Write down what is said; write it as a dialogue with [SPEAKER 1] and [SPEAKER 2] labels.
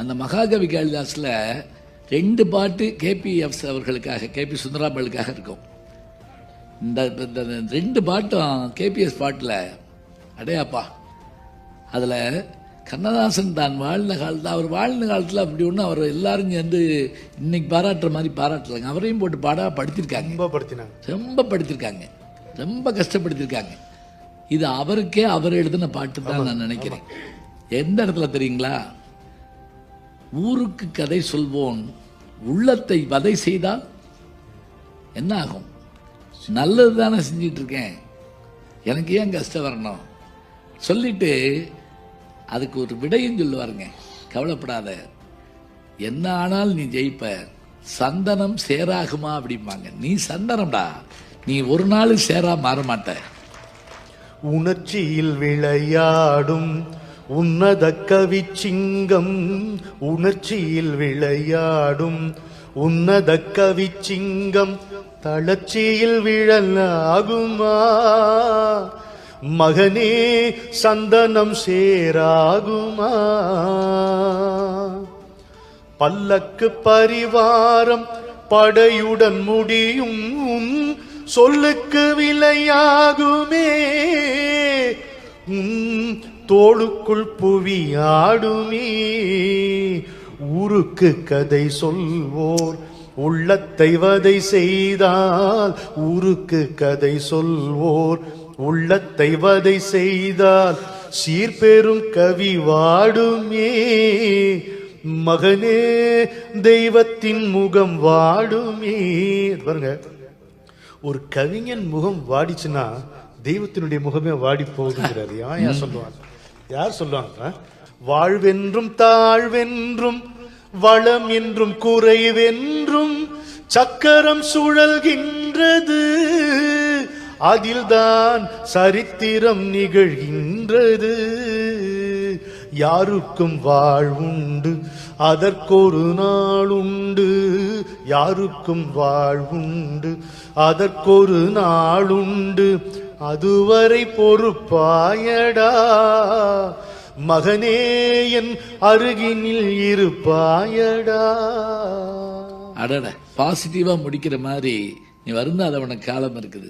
[SPEAKER 1] அந்த மகாகவி காளிதாஸில் 2 பாட்டு கேபிஎஃப் அவர்களுக்காக, கேபி சுந்தராமலுக்காக இருக்கும். இந்த 2 பாட்டும் கேபிஎஸ் பாட்டில் அடையாப்பா. அதில் கண்ணதாசன் தான் வாழ்ந்த காலத்தில், அவர் வாழ்ந்த காலத்தில் அப்படி ஒன்றும் அவர் எல்லாரும் சேர்ந்து இன்னைக்கு பாராட்டுற மாதிரி பாராட்டலைங்க. அவரையும் போட்டு படுத்திருக்காங்க, ரொம்ப படுத்திருக்காங்க, ரொம்ப கஷ்டப்படுத்திருக்காங்க. இது அவருக்கே அவர் எழுதின பாட்டு தான் நான் நினைக்கிறேன். எந்த இடத்துல தெரியுங்களா? ஊருக்கு கதை சொல்வோன் உள்ளத்தை வதை செய்தால் என்ன ஆகும்? நல்லது தானே செஞ்சிட்டு இருக்கேன், எனக்கு ஏன் கஷ்டம் வரணும் சொல்லிட்டு அதுக்கு ஒரு விடையும் சொல்லுவாருங்க. கவலைப்படாத, என்ன ஆனால் நீ ஜெயிப்ப, சந்தனம் சேராகுமா அப்படிம்பாங்க. நீ சந்தனம்டா, நீ ஒரு நாள் சேரா மாற மாட்ட.
[SPEAKER 2] உணர்ச்சியில் விளையாடும் உன்னத கவி சிங்கம், உணர்ச்சியில் விளையாடும் உன்னத கவி சிங்கம், தளர்ச்சியில் விழலாகுமா மகனே, சந்தனம் சேராகுமா? பல்லக்கு பரிவாரம் படையுடன் முடியும் உன் சொல்லுக்கு விலையாகுமே, தோளுக்குள் புவியாடுமே. ஊருக்கு கதை சொல்வோர் உள்ளத்தை வதை செய்தால், ஊருக்கு கதை சொல்வோர் உள்ளத்தை வதை செய்தால், சீர்பெரும் கவி வாடுமே மகனே, தெய்வத்தின் முகம் வாடுமே. பாருங்க, ஒரு கவிஞன் முகம் வாடிச்சுன்னா தெய்வத்தினுடைய முகமே வாடி போகுதுங்கிறாரு. யார் சொல்லுவாங்க? யார் சொல்லுவாங்க? வாழ்வென்றும் தாழ்வென்றும் வளம் என்றும் குறைவென்றும் சக்கரம் சுழல்கின்றது, அதில்தான் சரித்திரம் நிகழ்கின்றது. யாருக்கும் வாழ்வுண்டு அதற்கொரு நாளுண்டு, யாருக்கும் வாழ்வுண்டு அதற்கொரு நாளுண்டு, அதுவரை பொறுப்பாயடா மகனே, என் அருகினில் இருப்பாயடா.
[SPEAKER 1] அடட, பாசிட்டிவா முடிக்கிற மாதிரி நீ வருந்தாத உனக்கு காலம் இருக்குது.